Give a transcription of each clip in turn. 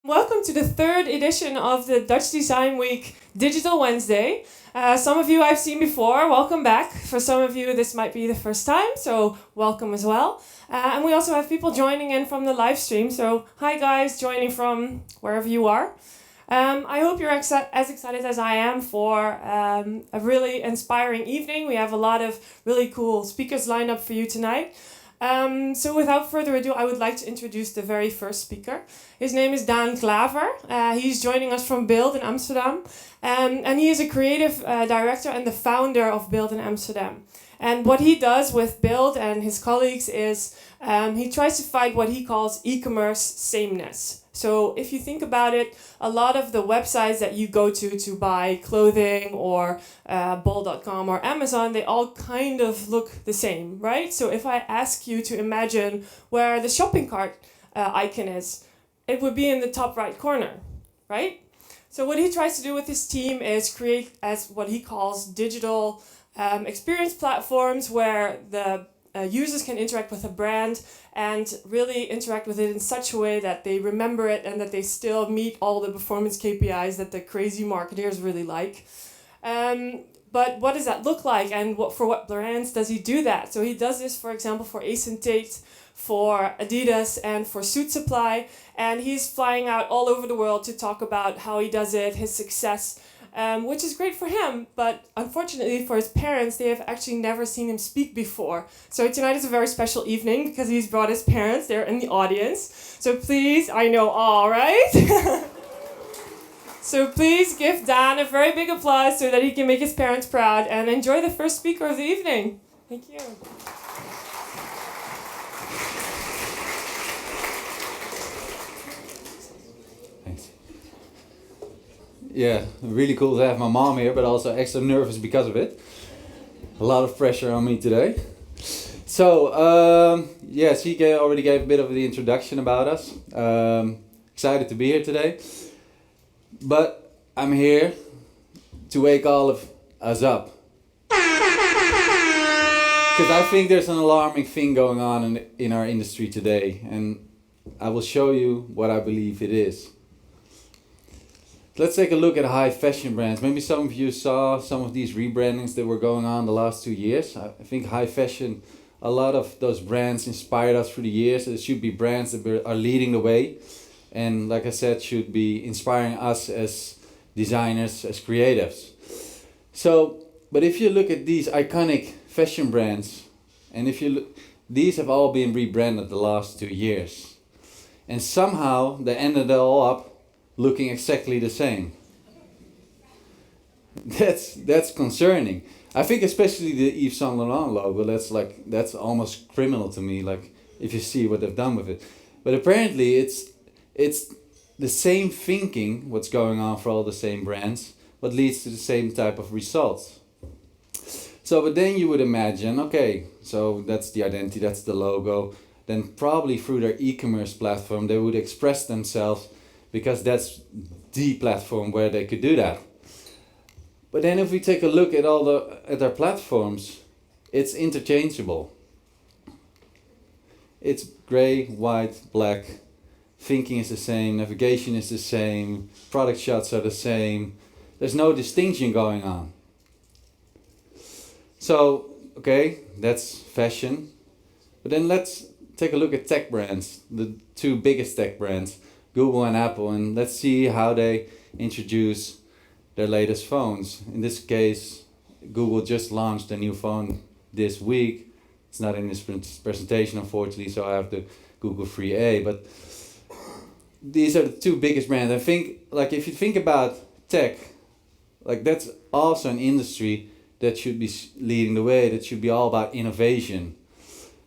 Welcome to the third edition of the Dutch Design Week Digital Wednesday. Some of you I've seen before, welcome back. For some of you, this might be the first time, so welcome as well. And we also have people joining in from the live stream, so hi guys, joining from wherever you are. I hope you're as excited as I am for a really inspiring evening. We have a lot of really cool speakers lined up for you tonight. So without further ado, I would like to introduce the very first speaker. His name is Klaver. He's joining us from Build in Amsterdam. And he is a creative director and the founder of Build in Amsterdam. And what he does with Build and his colleagues is he tries to fight what he calls e-commerce sameness. So if you think about it, a lot of the websites that you go to buy clothing or bol.com or Amazon, they all kind of look the same, right? So if I ask you to imagine where the shopping cart icon is, it would be in the top right corner, right? So what he tries to do with his team is create as what he calls digital experience platforms where the users can interact with a brand and really interact with it in such a way that they remember it and that they still meet all the performance KPIs that the crazy marketers really like. But what does that look like, and for what brands does he do that? So he does this, for example, for Ace and Tate, for Adidas, and for Suit Supply, and he's flying out all over the world to talk about how he does it, his success, which is great for him, but unfortunately for his parents, they have actually never seen him speak before. So tonight is a very special evening because he's brought his parents, they're in the audience. So please, I know all, right? So please give Dan a very big applause so that he can make his parents proud and enjoy the first speaker of the evening. Thank you. Thanks. Yeah, really cool to have my mom here, but also extra nervous because of it. A lot of pressure on me today. So, yes, he already gave a bit of the introduction about us. Excited to be here today. But I'm here to wake all of us up. Because I think there's an alarming thing going on in our industry today, and I will show you what I believe it is. Let's take a look at high fashion brands. Maybe some of you saw some of these rebrandings that were going on the last 2 years. I think high fashion, a lot of those brands inspired us through the years. It should be brands that are leading the way. And like I said, should be inspiring us as designers, as creatives. So, but if you look at these iconic fashion brands, and if you look, these have all been rebranded the last 2 years. And somehow they ended all up looking exactly the same. That's concerning. I think especially the Yves Saint Laurent logo, that's almost criminal to me, like if you see what they've done with it. But apparently it's the same thinking, what's going on for all the same brands, but leads to the same type of results. So, but then you would imagine, okay, so that's the identity, that's the logo. Then probably through their e-commerce platform, they would express themselves because that's the platform where they could do that. But then if we take a look at their platforms, it's interchangeable. It's gray, white, black. Thinking is the same, navigation is the same, product shots are the same. There's no distinction going on. So, okay, that's fashion. But then let's take a look at tech brands, the two biggest tech brands, Google and Apple, and let's see how they introduce their latest phones. In this case, Google just launched a new phone this week. It's not in this presentation, unfortunately, so I have the Google 3A, but these are the two biggest brands. I think, like, if you think about tech, like, that's also an industry that should be leading the way, that should be all about innovation.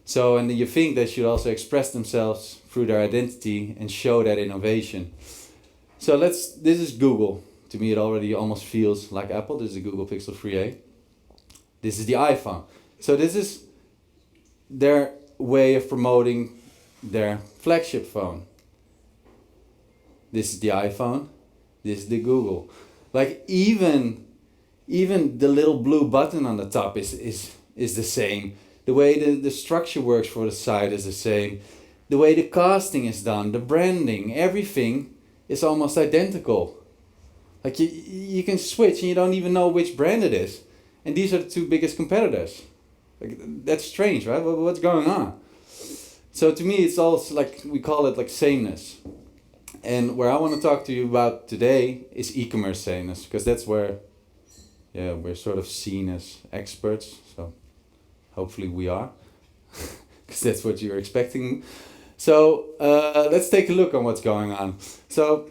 So, and you think they should also express themselves through their identity and show that innovation. So this is Google. To me, it already almost feels like Apple. This is the Google Pixel 3a. This is the iPhone. So this is their way of promoting their flagship phone. This is the iPhone. This is the Google. Like even the little blue button on the top is the same. The way the structure works for the site is the same. The way the casting is done, the branding, everything is almost identical. Like you can switch and you don't even know which brand it is. And these are the two biggest competitors. Like, that's strange, right? What's going on? So to me, it's also like, we call it like sameness. And where I want to talk to you about today is e-commerce sameness, because that's where, we're sort of seen as experts. So hopefully we are, because that's what you're expecting. So let's take a look on what's going on. So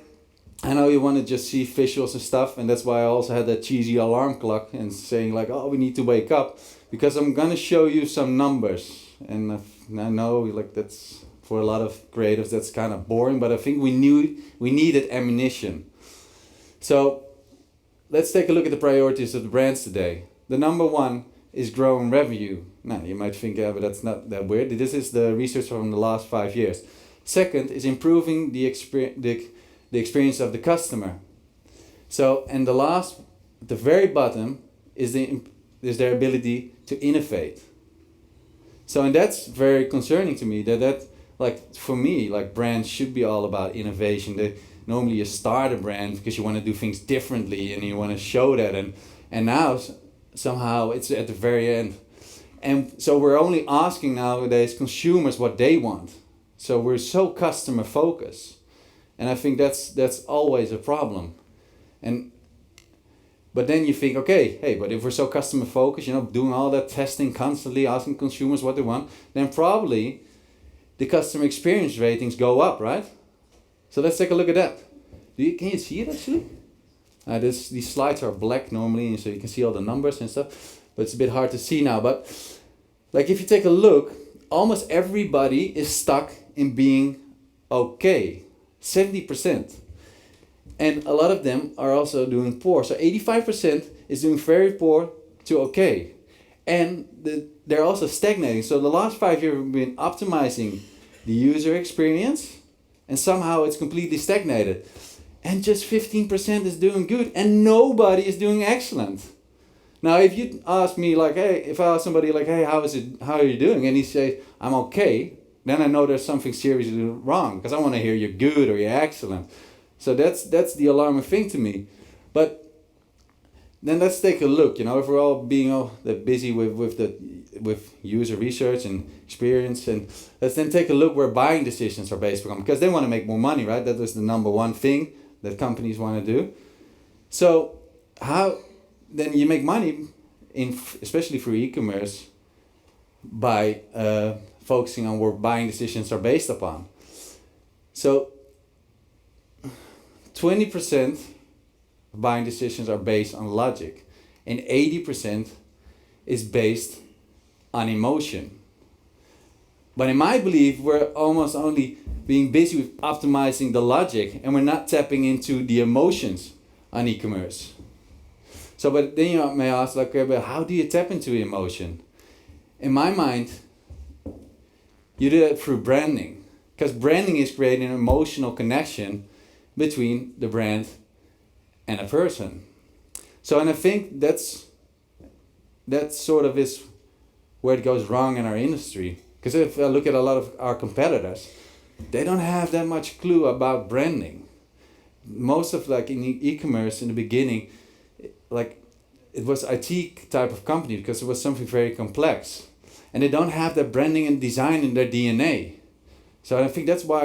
I know you want to just see visuals and stuff, and that's why I also had that cheesy alarm clock and saying like, oh, we need to wake up, because I'm gonna show you some numbers. And I know like that's, for a lot of creatives, that's kind of boring, but I think we needed ammunition. So let's take a look at the priorities of the brands today. The number one is growing revenue. Now you might think, but that's not that weird. This is the research from the last 5 years. Second is improving the experience of the customer. So, and the very bottom is their ability to innovate. So, and that's very concerning to me, that like, for me, like, brands should be all about innovation. Normally you start a brand because you want to do things differently and you want to show that, and now somehow it's at the very end. And so we're only asking nowadays consumers what they want. So we're so customer focused. And I think that's always a problem. But then you think, okay, hey, but if we're so customer focused, doing all that testing constantly, asking consumers what they want, then probably the customer experience ratings go up, right? So let's take a look at that. Can you see it actually? These slides are black normally, so you can see all the numbers and stuff, but it's a bit hard to see now. But like, if you take a look, almost everybody is stuck in being okay, 70%. And a lot of them are also doing poor. So 85% is doing very poor to okay. And they're also stagnating. So the last 5 years we've been optimizing the user experience, and somehow it's completely stagnated. And just 15% is doing good, and nobody is doing excellent. Now, if you ask me, like, hey, if I ask somebody like, hey, how are you doing? And he says, I'm okay, then I know there's something seriously wrong, because I want to hear you're good or you're excellent. So that's the alarming thing to me. But then let's take a look. If we're all being all that busy with user research and experience, and let's then take a look where buying decisions are based on, because they want to make more money, right? That is the number one thing that companies want to do. So how then you make money especially for e-commerce by focusing on where buying decisions are based upon. So 20% of buying decisions are based on logic, and 80% is based on emotion. But in my belief, we're almost only being busy with optimizing the logic, and we're not tapping into the emotions on e-commerce. So, but then you may ask, like, okay, but how do you tap into emotion? In my mind, you do that through branding, because branding is creating an emotional connection between the brand and a person. So, and I think that sort of is where it goes wrong in our industry. Because if I look at a lot of our competitors, they don't have that much clue about branding. Most of, like, in e-commerce in the beginning, like, it was IT type of company because it was something very complex, and they don't have that branding and design in their DNA. So I think that's why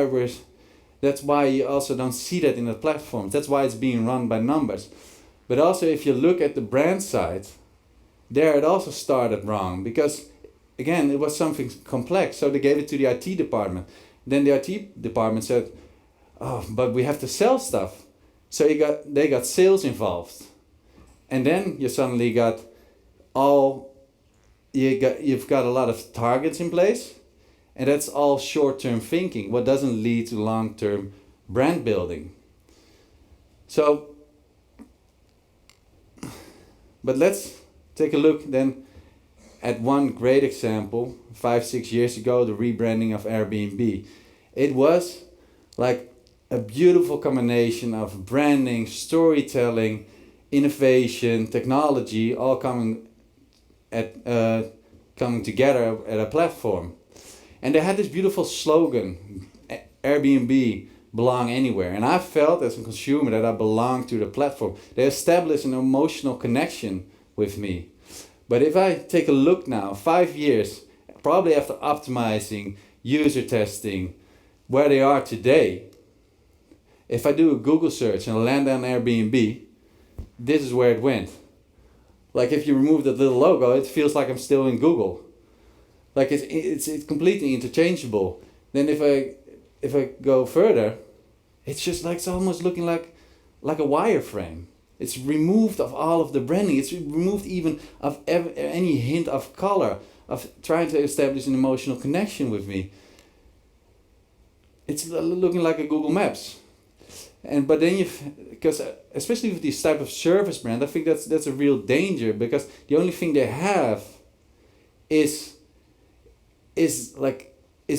you also don't see that in the platforms. That's why it's being run by numbers. But also, if you look at the brand side, there it also started wrong, because again, it was something complex. So they gave it to the IT department. Then the IT department said, oh, but we have to sell stuff. So they got sales involved. And then you suddenly you've got a lot of targets in place, and that's all short-term thinking, what doesn't lead to long-term brand building. So, but let's take a look then at one great example. 5-6 years ago, the rebranding of Airbnb. It was like a beautiful combination of branding, storytelling, innovation, technology, all coming together at a platform. And they had this beautiful slogan, Airbnb, belong anywhere. And I felt as a consumer that I belong to the platform. They establish an emotional connection with me. But if I take a look now, 5 years, probably after optimizing, user testing, where they are today, if I do a Google search and land on Airbnb, this is where it went. Like if you remove that little logo, it feels like I'm still in Google. Like it's completely interchangeable. Then if I go further, it's just like it's almost looking like a wireframe. It's removed of all of the branding. It's removed even of any hint of color, of trying to establish an emotional connection with me. It's looking like a Google Maps. But then because especially with these type of service brand, I think that's a real danger, because the only thing they have is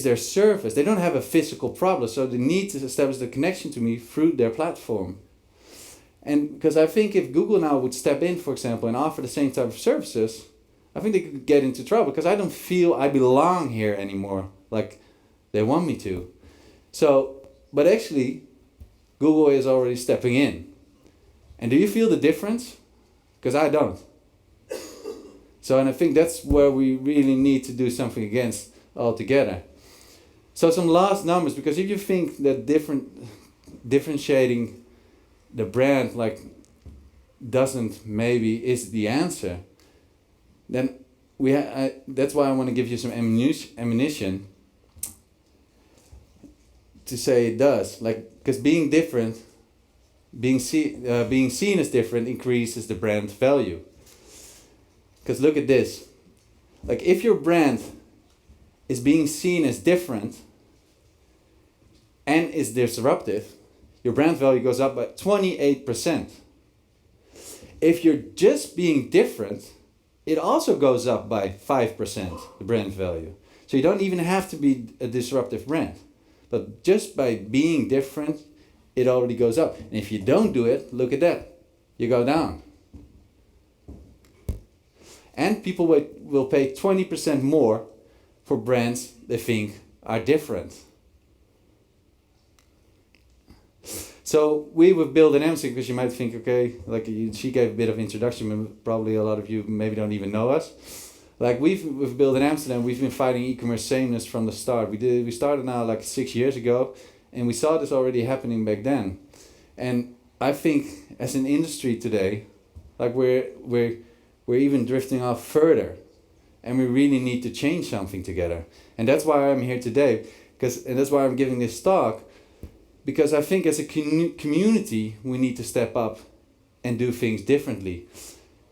their service. They don't have a physical product, so they need to establish the connection to me through their platform. And because I think if Google now would step in, for example, and offer the same type of services, I think they could get into trouble, because I don't feel I belong here anymore like they want me to. So, but actually, Google is already stepping in. And do you feel the difference? Because I don't. So, and I think that's where we really need to do something against altogether. So some last numbers, because if you think that differentiating the brand is the answer, then that's why I want to give you some ammunition to say it does. Because being different, being seen as different increases the brand value. Because look at this. If your brand is being seen as different and is disruptive, your brand value goes up by 28%. If you're just being different, it also goes up by 5%, the brand value. So you don't even have to be a disruptive brand. But just by being different, it already goes up. And if you don't do it, look at that. You go down. And people will pay 20% more for brands they think are different. So we with Build and Amsterdam, because you might think, okay, she gave a bit of introduction, but probably a lot of you maybe don't even know us. With Build in Amsterdam, we've been fighting e-commerce sameness from the start. We started now 6 years ago, and we saw this already happening back then. And I think as an industry today, we're even drifting off further, and we really need to change something together. And that's why I'm here today, and that's why I'm giving this talk, because I think as a community we need to step up and do things differently.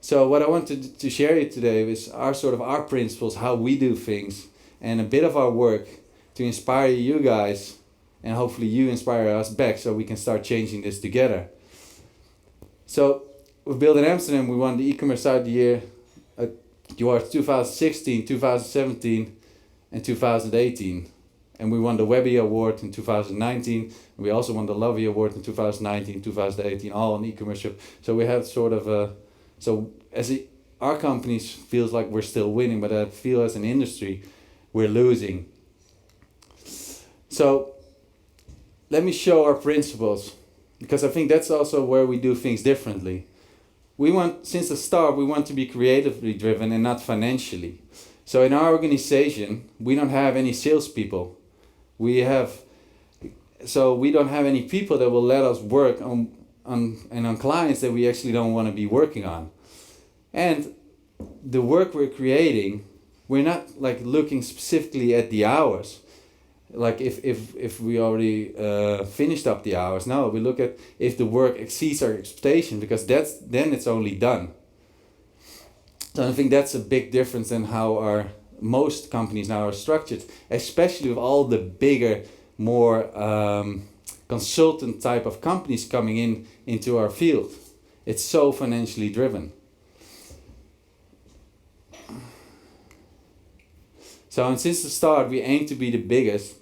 So what I wanted to share you today is our principles, how we do things, and a bit of our work to inspire you guys, and hopefully you inspire us back so we can start changing this together. So with Build in Amsterdam, we won the e-commerce site of the year towards 2016, 2017 and 2018. And we won the Webby Award in 2019. And we also won the Lovey Award in 2019, 2018, all on e-commerce shop. So we have our company feels like we're still winning, but I feel as an industry, we're losing. So let me show our principles, because I think that's also where we do things differently. Since the start, we want to be creatively driven and not financially. So in our organization, we don't have any salespeople. We don't have any people that will let us work on clients that we actually don't want to be working on. And the work we're creating, we're not looking specifically at the hours. If we already finished up the hours. No, we look at if the work exceeds our expectation, because then it's only done. So I think that's a big difference in how most companies now are structured, especially with all the bigger, more consultant type of companies coming into our field. It's so financially driven. So, and since the start, we aim to be the biggest,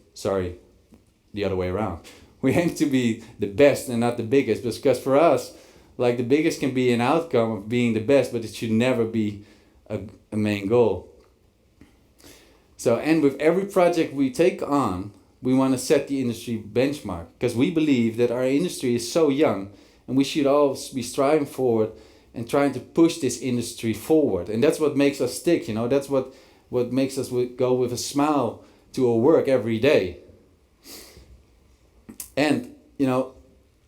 the other way around. We aim to be the best and not the biggest, because for us, the biggest can be an outcome of being the best, but it should never be a main goal. So, and with every project we take on, we want to set the industry benchmark, because we believe that our industry is so young and we should always be striving forward and trying to push this industry forward. And that's what makes us stick, you know, that's what makes us go with a smile to our work every day. And, you know,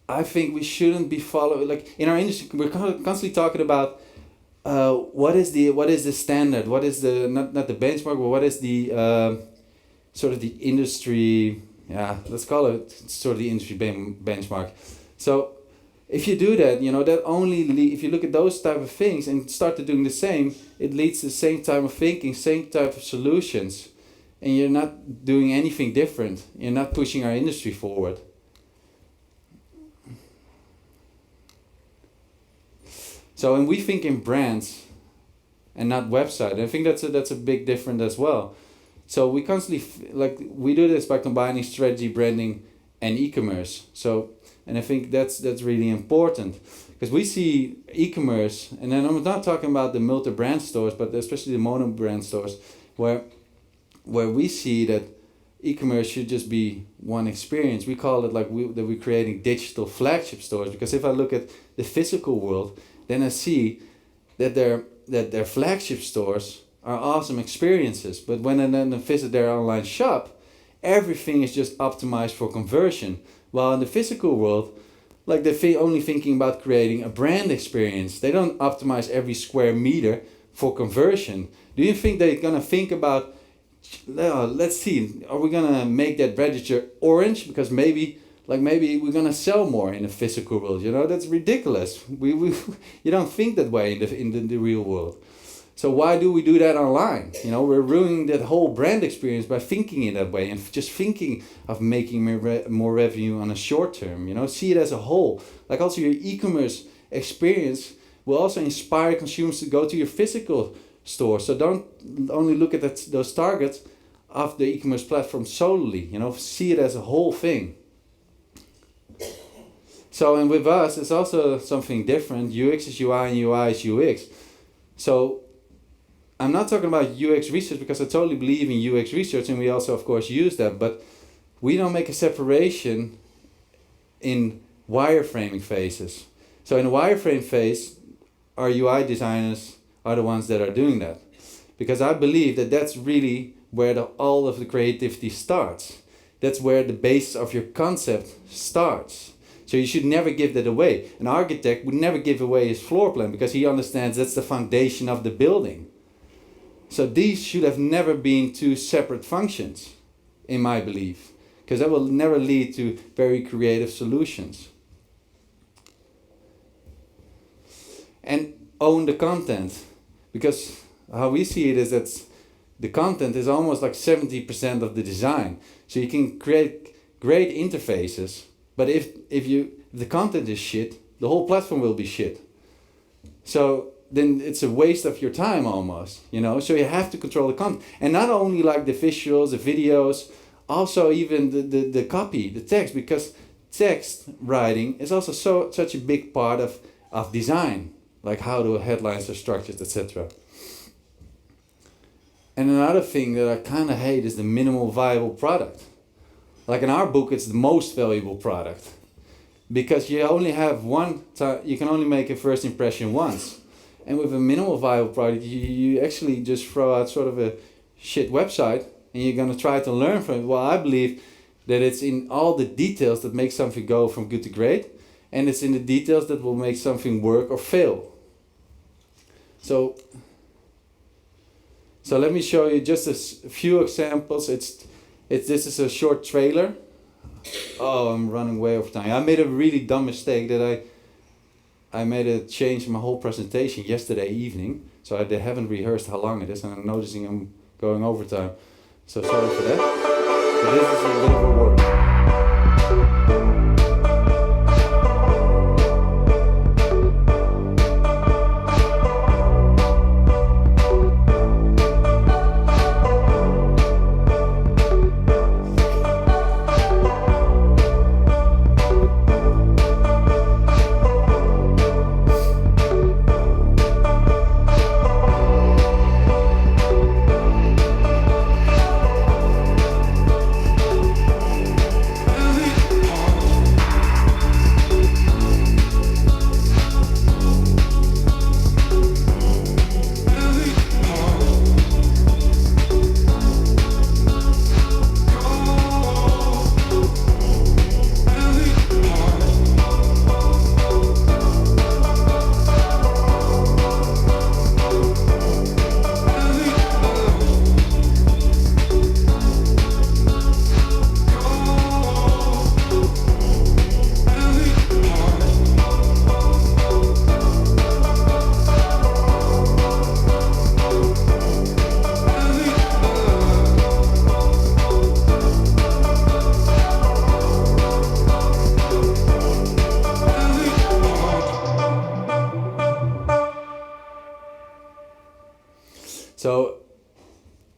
I think we shouldn't be following, like in our industry, we're constantly talking about what is the standard, what is the, not the benchmark, but what is the sort of the industry, let's call it sort of the industry benchmark. So if you do that, you know, that only if you look at those type of things and start to doing the same, it leads to the same type of thinking, same type of solutions, and you're not doing anything different. You're not pushing our industry forward. So, and we think in brands and not website. I think that's a big difference as well. So we constantly, we do this by combining strategy, branding, and e-commerce. So, and I think that's really important, because we see e-commerce, and then I'm not talking about the multi-brand stores, but especially the mono-brand stores, where we see that e-commerce should just be one experience. We call it that we're creating digital flagship stores, because if I look at the physical world, then I see that their flagship stores are awesome experiences. But when I then visit their online shop, everything is just optimized for conversion. While in the physical world, like they're only thinking about creating a brand experience. They don't optimize every square meter for conversion. Do you think they're gonna think about, let's see, are we gonna make that register orange because maybe we're gonna sell more in the physical world? You know, that's ridiculous. We you don't think that way in the real world. So why do we do that online? You know, we're ruining that whole brand experience by thinking in that way and just thinking of making more revenue on a short term. You know, see it as a whole. Like also your e-commerce experience will also inspire consumers to go to your physical store. So don't only look at those targets of the e-commerce platform solely. You know, see it as a whole thing. So, and with us, it's also something different. UX is UI and UI is UX. So I'm not talking about UX research, because I totally believe in UX research, and we also of course use that, but we don't make a separation in wireframing phases. So in the wireframe phase, our UI designers are the ones that are doing that, because I believe that that's really where all of the creativity starts. That's where the basis of your concept starts. So you should never give that away. An architect would never give away his floor plan, because he understands that's the foundation of the building. So these should have never been two separate functions, in my belief, because that will never lead to very creative solutions. And own the content, because how we see it is that the content is almost like 70% of the design. So you can create great interfaces, but if the content is shit, the whole platform will be shit. So then it's a waste of your time almost, you know. So you have to control the content, and not only like the visuals, the videos, also even the copy, the text, because text writing is also such a big part of design, like how the headlines are structured, etc. And another thing that I kind of hate is the minimal viable product. Like in our book, it's the most valuable product, because you only have one time, you can only make a first impression once. And with a minimal viable product, you actually just throw out sort of a shit website, and you're going to try to learn from it. Well, I believe that it's in all the details that make something go from good to great, and it's in the details that will make something work or fail. So let me show you just a few examples. This is a short trailer. Oh, I'm running way over time. I made a really dumb mistake that I made a change in my whole presentation yesterday evening, so they haven't rehearsed how long it is, and I'm noticing I'm going over time. So sorry for that. But this is a bit of a work.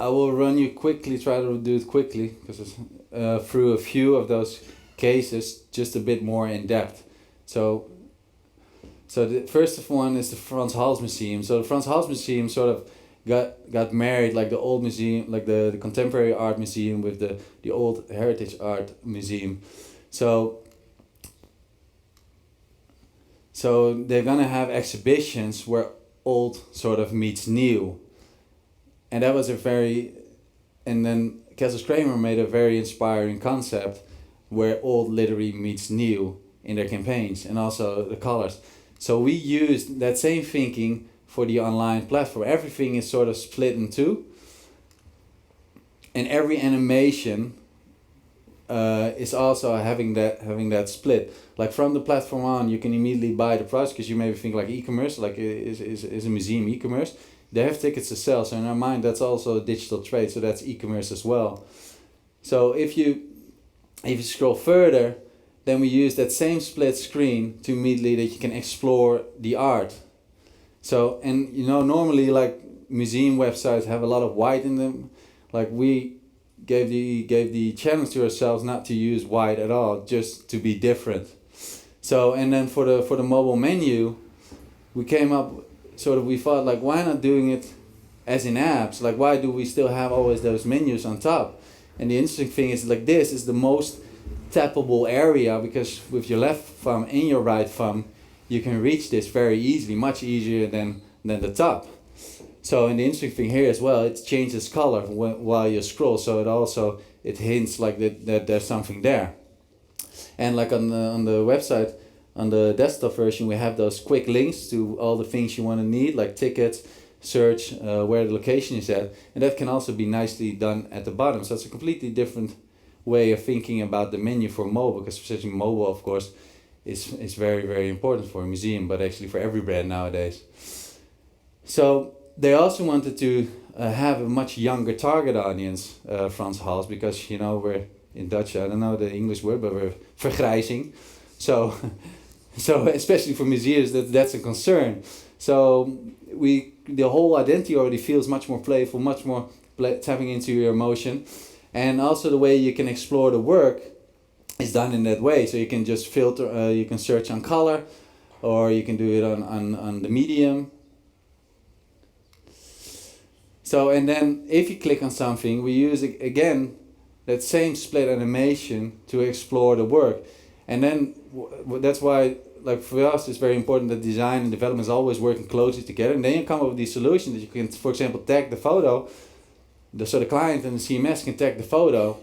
I will run you quickly, try to do it quickly, because it's through a few of those cases, just a bit more in depth. So the first one is the Frans Hals Museum. So the Frans Hals Museum sort of got married, like the old museum, like the contemporary art museum with the old heritage art museum. So they're gonna have exhibitions where old sort of meets new. And that was and then Kessels Kramer made a very inspiring concept where old literally meets new in their campaigns, and also the colors. So we used that same thinking for the online platform. Everything is sort of split in two, and every animation is also having that split. Like from the platform on, you can immediately buy the products, because you maybe think like e-commerce, like is a museum e-commerce. They have tickets to sell, so in our mind that's also a digital trade, so that's e-commerce as well. So if you scroll further, then we use that same split screen to immediately that you can explore the art. So, and normally like museum websites have a lot of white in them. Like we gave the challenge to ourselves not to use white at all, just to be different. So, and then for the mobile menu, we came up, we thought like, why not doing it as in apps? Like, why do we still have always those menus on top? And the interesting thing is, like, this is the most tappable area, because with your left thumb and your right thumb, you can reach this very easily, much easier than the top. So, and the interesting thing here as well, it changes color while you scroll, so it hints like that there's something there. And like on the website, on the desktop version, we have those quick links to all the things you want to need, like tickets, search, where the location is at, and that can also be nicely done at the bottom. So it's a completely different way of thinking about the menu for mobile, because especially mobile, of course, is very, very important for a museum, but actually for every brand nowadays. So they also wanted to have a much younger target audience, Frans Hals, because we're in Dutch, I don't know the English word, but we're vergrijzing. So especially for museums, that's a concern. So the whole identity already feels much more playful, much more tapping into your emotion, and also the way you can explore the work is done in that way. So you can just filter, you can search on color, or you can do it on the medium. So, and then if you click on something, we use again that same split animation to explore the work. And then that's why, like for us, it's very important that design and development is always working closely together. And then you come up with these solutions that you can, for example, tag the photo. So the client and the CMS can tag the photo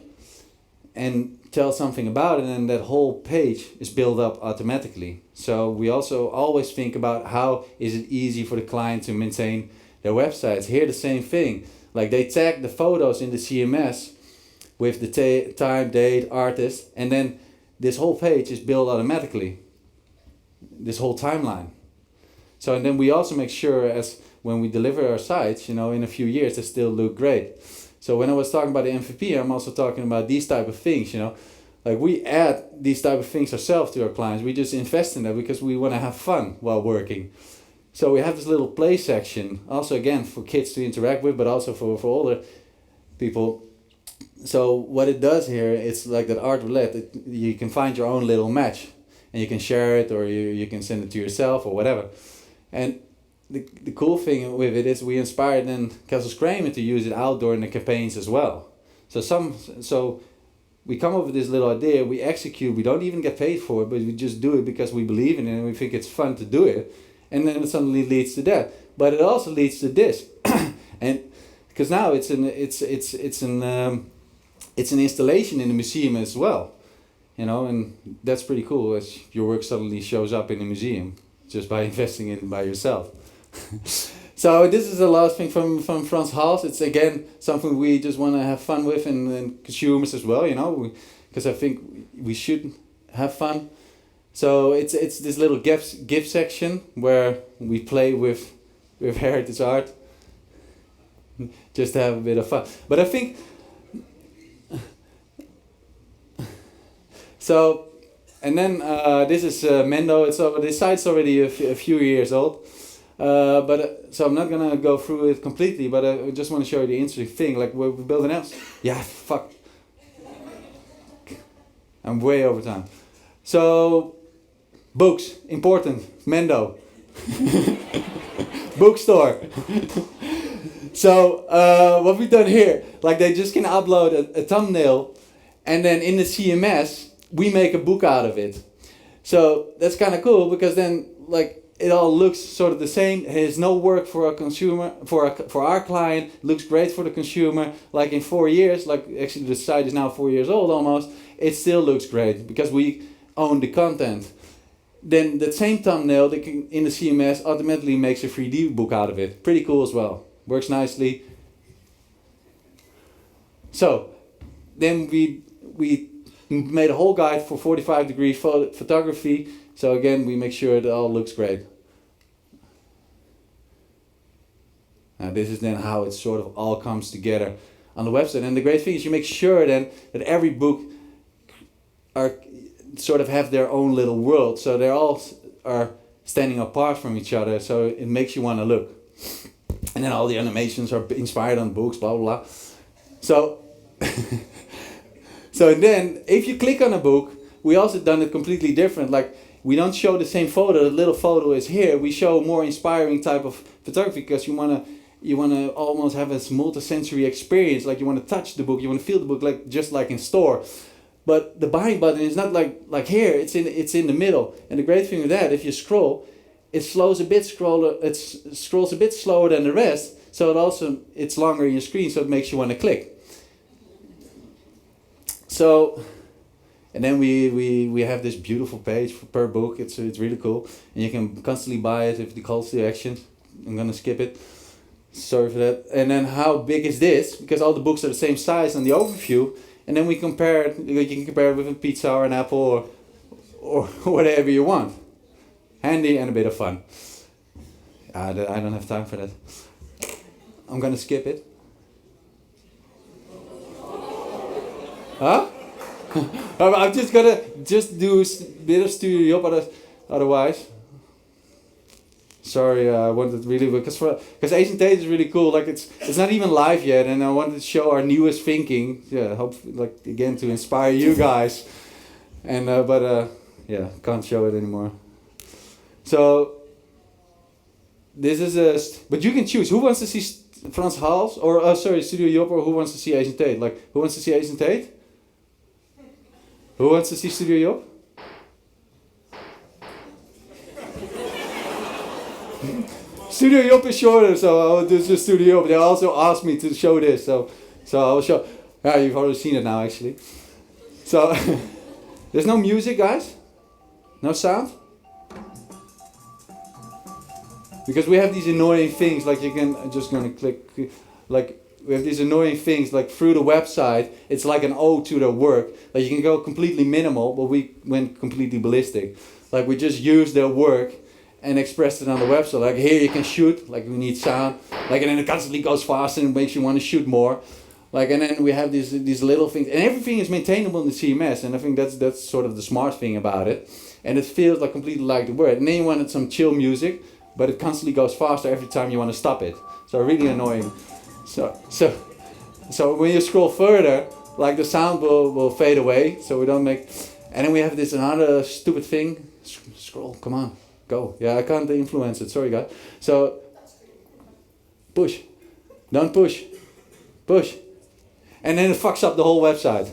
and tell something about it, and that whole page is built up automatically. So we also always think about how is it easy for the client to maintain their websites. Here the same thing. Like they tag the photos in the CMS with the time, date, artist, and then this whole page is built automatically. This whole timeline. So, and then we also make sure, as when we deliver our sites, in a few years they still look great. So when I was talking about the MVP, I'm also talking about these type of things, like we add these type of things ourselves to our clients. We just invest in that because we want to have fun while working. So we have this little play section, also again for kids to interact with, but also for older people. So what it does here, it's like that art roulette. You can find your own little match, and you can share it, or you can send it to yourself or whatever. And the cool thing with it is we inspired then Kessels Kramer to use it outdoor in the campaigns as well. So we come up with this little idea, we execute, we don't even get paid for it, but we just do it because we believe in it and we think it's fun to do it. And then it suddenly leads to that. But it also leads to this. And because now it's an installation in the museum as well. And that's pretty cool, as your work suddenly shows up in the museum just by investing in it by yourself. So this is the last thing from Frans Hals. It's again something we just want to have fun with, and consumers as well, because I think we should have fun. So it's this little gift section where we play with heritage art, just to have a bit of fun. But I think so. And then this is Mendo. This site's already a few years old. So I'm not gonna go through it completely, but I just want to show you the interesting thing. Like we're building else. Yeah, fuck. I'm way over time. So, books, important. Mendo. Bookstore. So, what we've done here, like they just can upload a thumbnail, and then in the CMS, we make a book out of it. So, that's kind of cool, because then, like, it all looks sort of the same. There's no work for a consumer, for our client. It looks great for the consumer. Like in 4 years, like actually the site is now 4 years old almost. It still looks great because we own the content. Then that same thumbnail in the CMS automatically makes a 3D book out of it. Pretty cool as well. Works nicely. So then we made a whole guide for 45-degree photography. So again, we make sure it all looks great. Now this is then how it sort of all comes together on the website. And the great thing is you make sure then that every book sort of have their own little world. So they all are standing apart from each other. So it makes you want to look. And then all the animations are inspired on books, blah, blah, blah. So, so then if you click on a book, we also done it completely different. Like we don't show the same photo, the little photo is here. We show more inspiring type of photography because you wanna almost have a multi-sensory experience. Like you want to touch the book, you want to feel the book, like just like in store. But the buying button is not like here. It's in the middle. And the great thing with that, if you scroll, it scrolls a bit slower than the rest. So it's longer in your screen, so it makes you want to click. So, and then we have this beautiful page per book. It's really cool, and you can constantly buy it if the calls to action. I'm gonna skip it. Sorry for that. And then how big is this? Because all the books are the same size on the overview. And then we compare it. You can compare it with a pizza or an apple or whatever you want. Handy and a bit of fun. I don't have time for that. I'm gonna skip it. Huh? I'm just gonna do a bit of studio, but otherwise. Sorry, I wanted really because Asian Tate is really cool. Like it's not even live yet, and I wanted to show our newest thinking. Yeah, hopefully, like again to inspire you guys. And yeah, can't show it anymore. So this is but you can choose who wants to see Frans Hals or Studio Job, or who wants to see Asian Tate. Like who wants to see Asian Tate? Who wants to see Studio Job? Studio Job is shorter, so I will do the Studio Job. They also asked me to show this, so I will show. Yeah, you've already seen it now, actually. So there's no music, guys. No sound. Because we have these annoying things, like I'm just gonna click, like we have these annoying things, like through the website. It's like an ode to their work. Like you can go completely minimal, but we went completely ballistic. Like we just use their work and expressed it on the website. Like here you can shoot, like we need sound, like and then it constantly goes faster and makes you want to shoot more. Like and then we have these little things, and everything is maintainable in the CMS, and I think that's sort of the smart thing about it. And it feels like completely like the word. And then you wanted some chill music, but it constantly goes faster every time you want to stop it. So really annoying. So when you scroll further, like the sound will fade away, so we don't make. And then we have this another stupid thing. Scroll, come on. Go. Yeah, I can't influence it. Sorry, guys. So, push. Don't push. Push. And then it fucks up the whole website.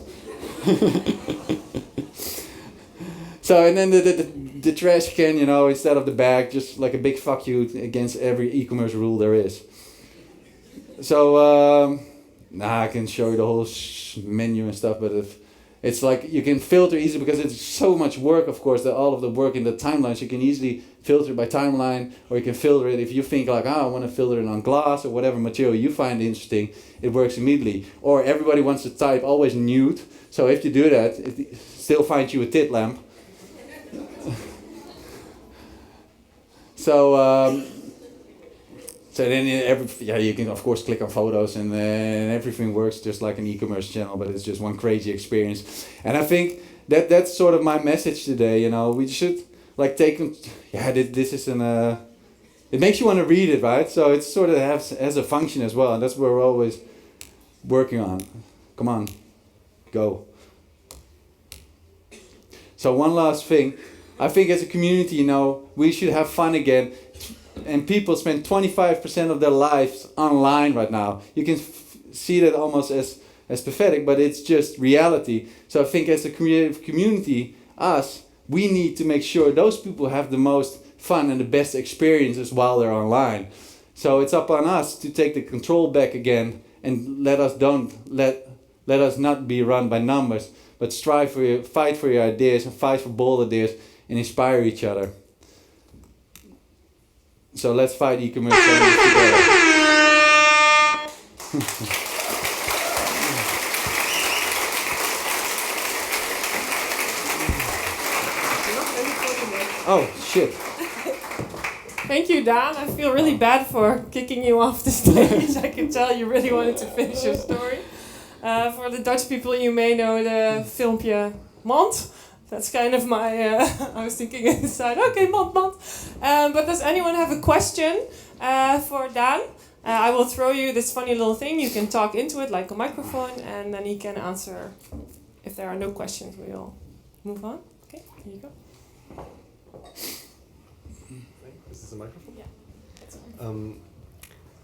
So, and then the trash can, instead of the bag, just like a big fuck you against every e-commerce rule there is. So, I can show you the whole menu and stuff, but it's like you can filter easily because it's so much work, of course, that all of the work in the timelines, you can easily filter by timeline, or you can filter it if you think like, I want to filter it on glass or whatever material you find interesting, it works immediately. Or everybody wants to type always nude, so if you do that, it still finds you a tit lamp. So then you can of course click on photos and everything works just like an e-commerce channel, but it's just one crazy experience. And I think that's sort of my message today. We should like take. Yeah, this is an it makes you want to read it, right? So it sort of has a function as well, and that's what we're always working on. Come on, go. So one last thing, I think as a community, we should have fun again. And people spend 25% of their lives online right now. You can see that almost as pathetic, but it's just reality. So I think as a community, we need to make sure those people have the most fun and the best experiences while they're online. So it's up on us to take the control back again and let us not be run by numbers, but fight for your ideas and fight for bold ideas and inspire each other. So let's fight e-commerce together. Oh, shit. Thank you, Dan. I feel really bad for kicking you off the stage. I can tell you really wanted to finish your story. For the Dutch people, you may know the filmpje Mand. That's kind of my, I was thinking inside, okay, Mand. But does anyone have a question for Dan? I will throw you this funny little thing. You can talk into it like a microphone, and then he can answer. If there are no questions, we'll move on. Okay, here you go. Is this a microphone? Yeah. That's on.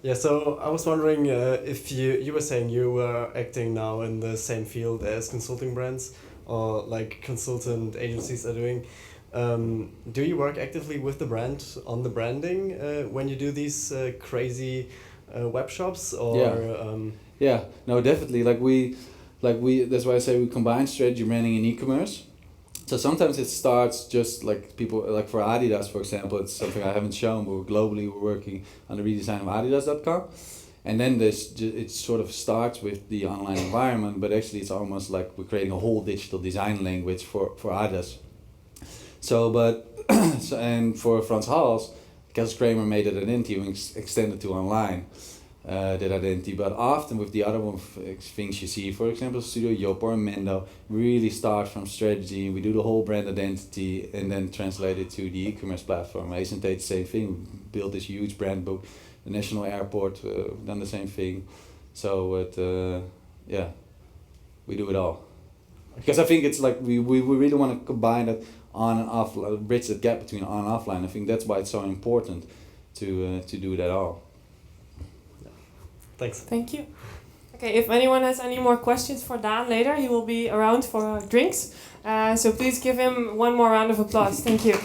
Yeah, so I was wondering if you were saying you were acting now in the same field as consulting brands or like consultant agencies are doing. Do you work actively with the brand on the branding when you do these crazy web shops? Or yeah, no, definitely. Like we. That's why I say we combine strategy, branding, and e-commerce. So sometimes it starts just like people, like for Adidas, for example, it's something I haven't shown, but we're working on the redesign of Adidas.com. And then it sort of starts with the online environment, but actually it's almost like we're creating a whole digital design language for Adidas. And for Frans Hals, Kelsey Kramer made it identity and extended to online. That identity, but often with the other things you see, for example, Studio Job or Mendo, we really start from strategy. We do the whole brand identity and then translate it to the e-commerce platform. Isn't it the same thing? We built this huge brand book. The National Airport done the same thing. So we do it all. Because I think it's like we really want to combine that on and off, bridge that gap between on and offline. I think that's why it's so important to do that all. Thanks. Thank you. Okay, if anyone has any more questions for Dan later, he will be around for drinks. So please give him one more round of applause. Thank you.